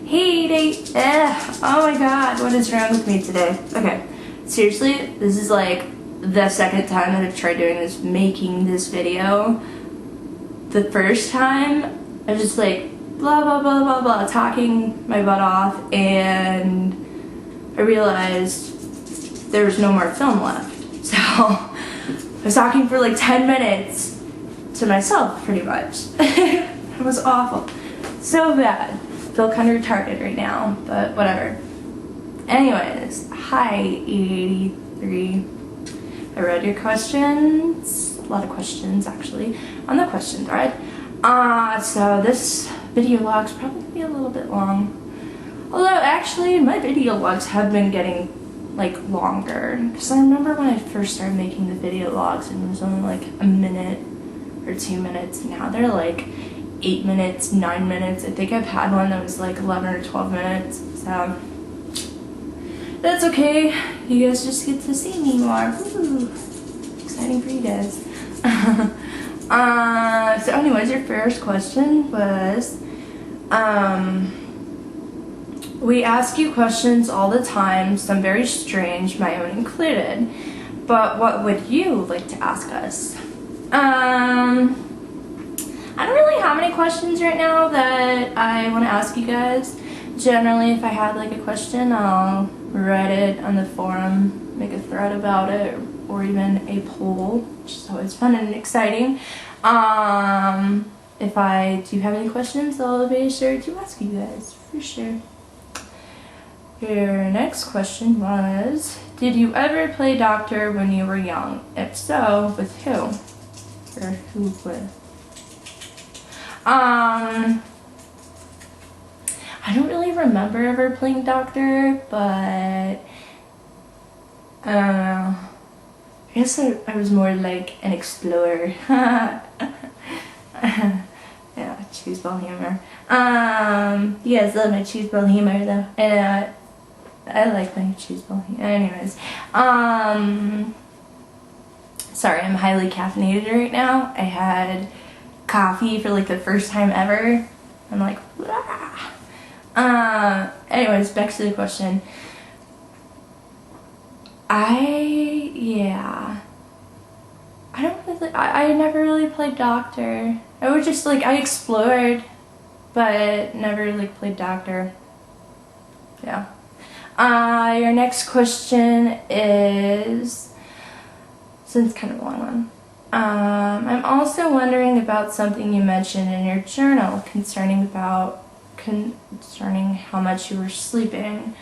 Hate. Oh my god, what is wrong with me today? Okay, seriously, this is like the second time that I've tried doing this, making this video. The first time, I was just like blah blah blah blah blah, talking my butt off, and I realized there was no more film left. So I was talking for like 10 minutes to myself, pretty much. It was awful. So bad. Feel kind of retarded right now, but whatever. Anyways, hi 83. I read your questions, a lot of questions actually, on the question thread. So this video log's probably gonna be a little bit long. Although actually my video logs have been getting like longer, because I remember when I first started making the video logs and it was only like a minute or 2 minutes. Now they're like 8 minutes, 9 minutes. I think I've had one that was like 11 or 12 minutes, so that's okay. You guys just get to see me more. Woo. Exciting for you guys. So anyways, your first question was, we ask you questions all the time, some very strange, my own included, but what would you like to ask us? I don't really have any questions right now that I want to ask you guys. Generally, if I had like a question, I'll write it on the forum, make a thread about it, or even a poll, which is always fun and exciting. If I do have any questions, I'll be sure to ask you guys, for sure. Your next question was, did you ever play doctor when you were young? If so, with who? Or who with? I don't really remember ever playing doctor, but I guess I was more like an explorer. Yeah, cheeseball humor. You guys love my cheeseball humor though, and I like my cheeseball humor. Anyways, sorry, I'm highly caffeinated right now. I had coffee for like the first time ever. I'm like, anyways, back to the question. I never really played doctor. I would just like, I explored, but never like played doctor. Yeah. Your next question is, since kind of a long one. I'm also wondering about something you mentioned in your journal concerning how much you were sleeping.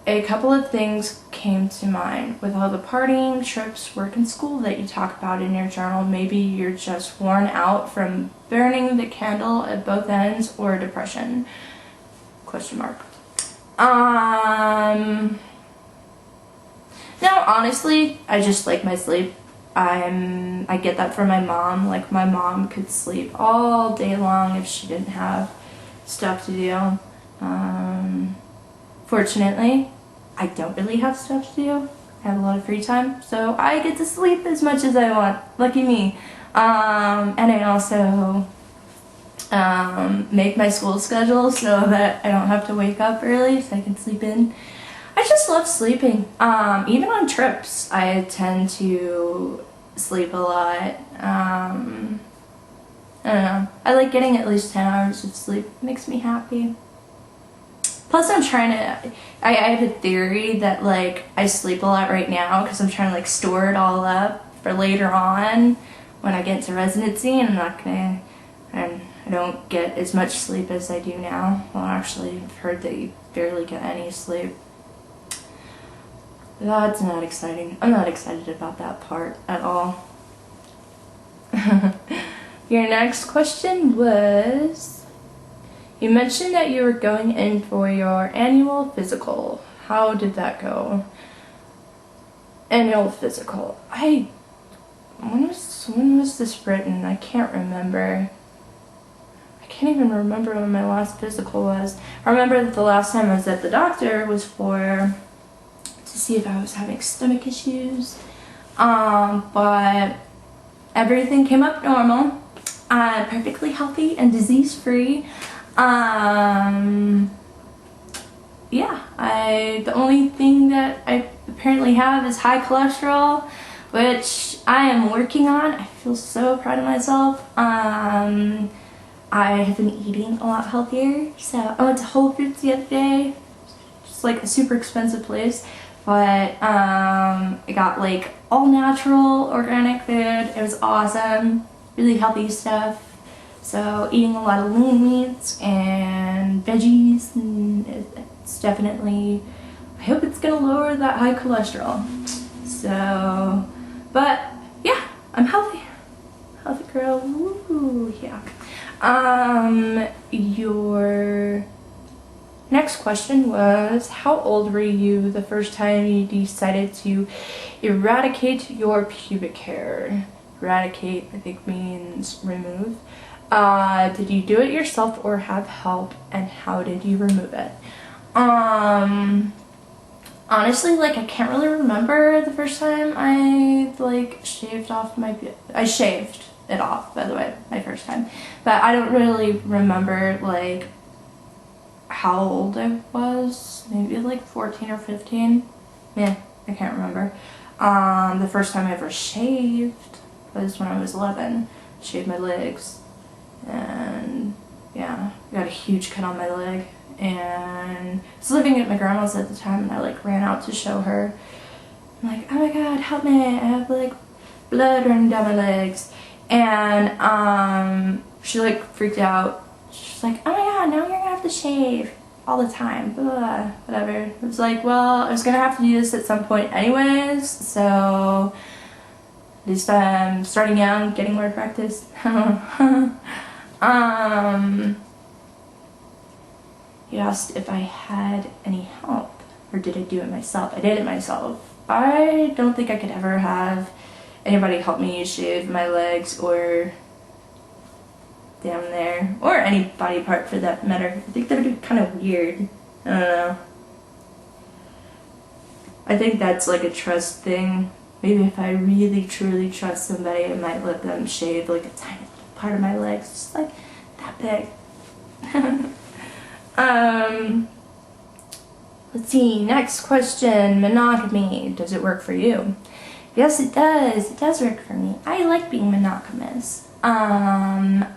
A couple of things came to mind. With all the partying, trips, work, and school that you talk about in your journal, maybe you're just worn out from burning the candle at both ends, or depression? Question mark. No, honestly, I just like my sleep. I get that from my mom. Like, my mom could sleep all day long if she didn't have stuff to do. Fortunately, I don't really have stuff to do. I have a lot of free time, so I get to sleep as much as I want. Lucky me. And I also make my school schedule so that I don't have to wake up early, so I can sleep in. I just love sleeping. Even on trips, I tend to sleep a lot. I don't know. I like getting at least 10 hours of sleep. It makes me happy. Plus, I'm trying to, I have a theory that like I sleep a lot right now because I'm trying to like store it all up for later on when I get into residency, and I don't get as much sleep as I do now. Well, actually, I've heard that you barely get any sleep. That's not exciting. I'm not excited about that part at all. Your next question was, you mentioned that you were going in for your annual physical. How did that go? Annual physical. When was this written? I can't remember. I can't even remember when my last physical was. I remember that the last time I was at the doctor was to see if I was having stomach issues. But everything came up normal. I'm perfectly healthy and disease-free. Yeah, the only thing that I apparently have is high cholesterol, which I am working on. I feel so proud of myself. I have been eating a lot healthier. So I went to Whole Foods the other day. It's like a super expensive place, but I got like all natural organic food. It was awesome, really healthy stuff. So eating a lot of lean meats and veggies, and it's definitely, I hope it's gonna lower that high cholesterol. So, but yeah, I'm healthy. Healthy girl, woo, yeah. Your next question was, how old were you the first time you decided to eradicate your pubic hair? Eradicate, I think, means remove. Did you do it yourself or have help, and how did you remove it? Honestly, like, I can't really remember the first time I, like, shaved off my, I shaved it off, by the way, my first time, but I don't really remember, like, how old I was. Maybe like 14 or 15. Yeah, I can't remember. The first time I ever shaved was when I was 11. Shaved my legs, and yeah, I got a huge cut on my leg, and I was living at my grandma's at the time, and I like ran out to show her. I'm like, oh my god, help me, I have like blood running down my legs. And she like freaked out. She's like, oh my god, now you're gonna have to shave all the time, blah, whatever. It was like, well, I was gonna have to do this at some point anyways, so at least I'm starting young, getting more practice. You asked if I had any help, or did I do it myself? I did it myself. I don't think I could ever have anybody help me shave my legs or down there, or any body part for that matter. I think that would be kind of weird. I don't know. I think that's like a trust thing. Maybe if I really truly trust somebody, I might let them shave like a tiny little part of my legs, just like that big. Let's see, next question. Monogamy, does it work for you? Yes, it does. It does work for me. I like being monogamous. I'm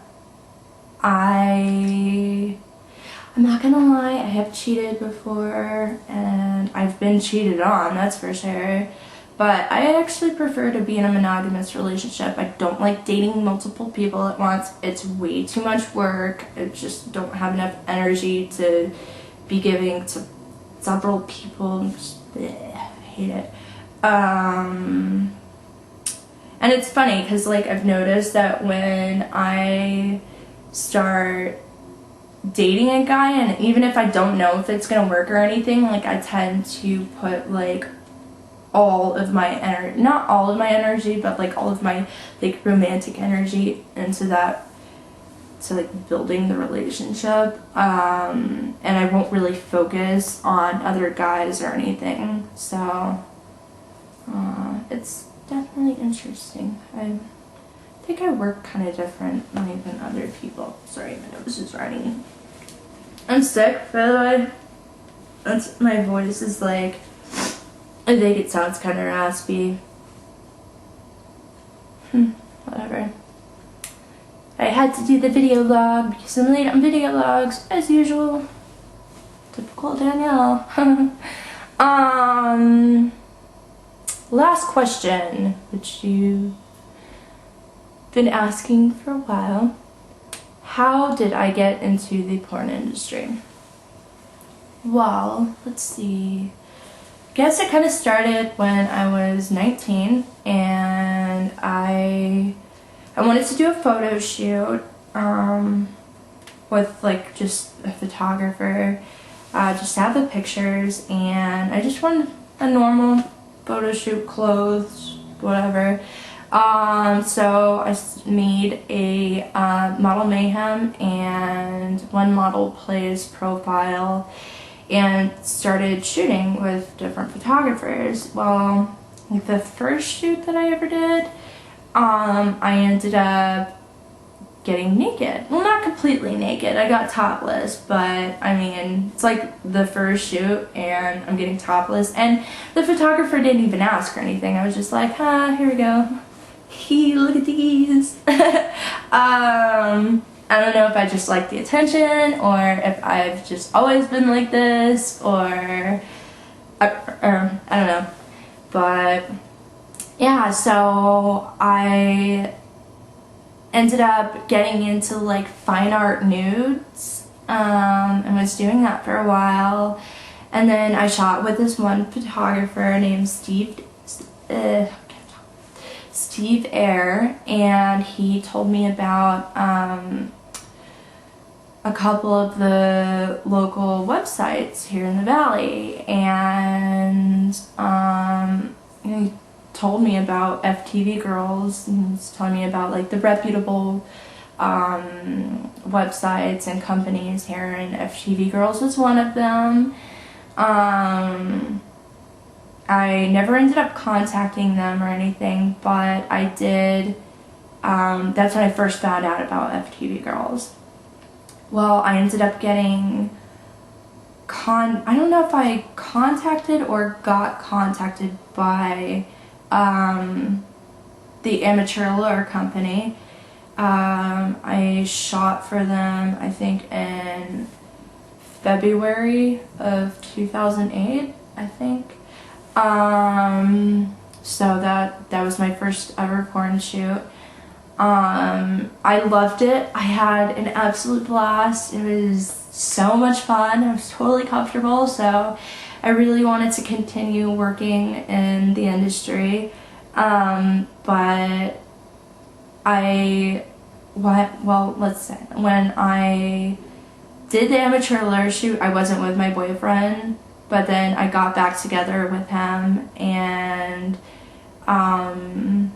not gonna lie, I have cheated before, and I've been cheated on, that's for sure. But I actually prefer to be in a monogamous relationship. I don't like dating multiple people at once. It's way too much work. I just don't have enough energy to be giving to several people. I hate it. And it's funny because like I've noticed that when I start dating a guy, and even if I don't know if it's gonna work or anything, like I tend to put like all of my energy, not all of my energy, but like all of my like romantic energy into that, to like building the relationship, and I won't really focus on other guys or anything, so it's definitely interesting. I think I work kind of differently than other people. Sorry, my nose is running. I'm sick, by the way. That's, my voice is like, I think it sounds kind of raspy. Whatever. I had to do the video log because I'm late on video logs, as usual. Typical Danielle. Last question, which you've been asking for a while. How did I get into the porn industry? Well, let's see. I guess it kind of started when I was 19, and I wanted to do a photo shoot with like just a photographer, just to have the pictures, and I just wanted a normal photo shoot, clothes, whatever. So I made a Model Mayhem and one model plays profile and started shooting with different photographers. Well, like the first shoot that I ever did, I ended up getting naked. Well, not completely naked. I got topless, but I mean, it's like the first shoot and I'm getting topless, and the photographer didn't even ask or anything. I was just like, here we go. Look at these. I don't know if I just like the attention or if I've just always been like this, or I don't know. But yeah, so I ended up getting into like fine art nudes, and was doing that for a while. And then I shot with this one photographer named Steve Ayer, and he told me about a couple of the local websites here in the valley, and he told me about FTV Girls, and he's telling me about like the reputable websites and companies here, and FTV Girls was one of them. I never ended up contacting them or anything, but I did, that's when I first found out about FTV Girls. Well, I ended up getting I don't know if I contacted or got contacted by the Amateur Allure Company. I shot for them, I think, in February of 2008, I think. So that was my first ever porn shoot. I loved it. I had an absolute blast. It was so much fun. I was totally comfortable, so I really wanted to continue working in the industry. But let's say, when I did the Amateur Allure shoot, I wasn't with my boyfriend, but then I got back together with him, and I'm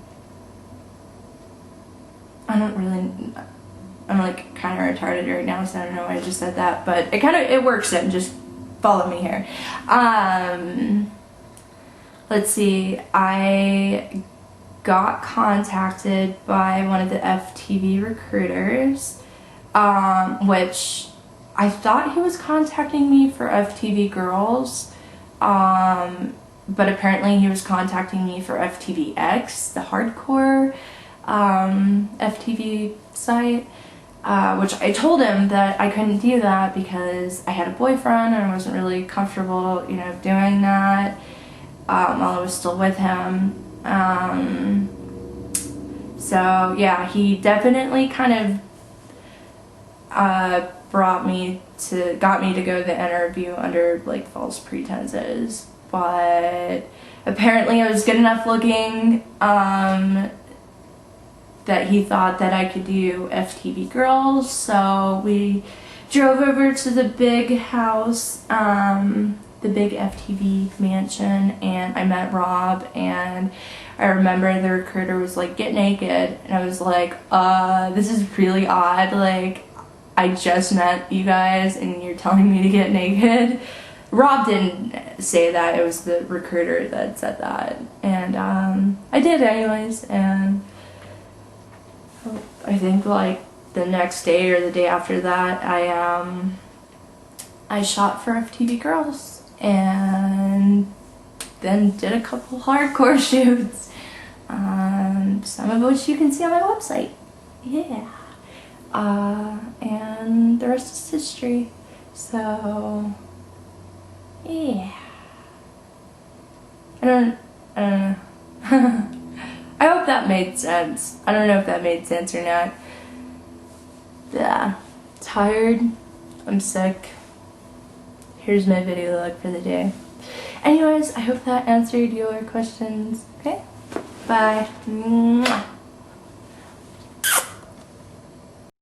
like kind of retarded right now, so I don't know why I just said that, but it works in, just follow me here. Let's see, I got contacted by one of the FTV recruiters, which I thought he was contacting me for FTV Girls, but apparently he was contacting me for FTVX, the hardcore FTV site, which I told him that I couldn't do that because I had a boyfriend and I wasn't really comfortable, doing that while I was still with him. So yeah, he definitely kind of got me to go to the interview under like false pretenses, but apparently I was good enough looking that he thought that I could do FTV Girls. So we drove over to the big house, the big FTV mansion, and I met Rob, and I remember the recruiter was like, "Get naked," and I was like, this is really odd, like, I just met you guys and you're telling me to get naked. Rob didn't say that, it was the recruiter that said that, and I did anyways, and I think like the next day or the day after that, I shot for FTV Girls and then did a couple hardcore shoots, some of which you can see on my website. Yeah. And the rest is history. So yeah, I don't know. I hope that made sense. I don't know if that made sense or not. Yeah, tired, I'm sick. Here's my video log for the day. Anyways, I hope that answered your questions. Okay, bye. Mwah.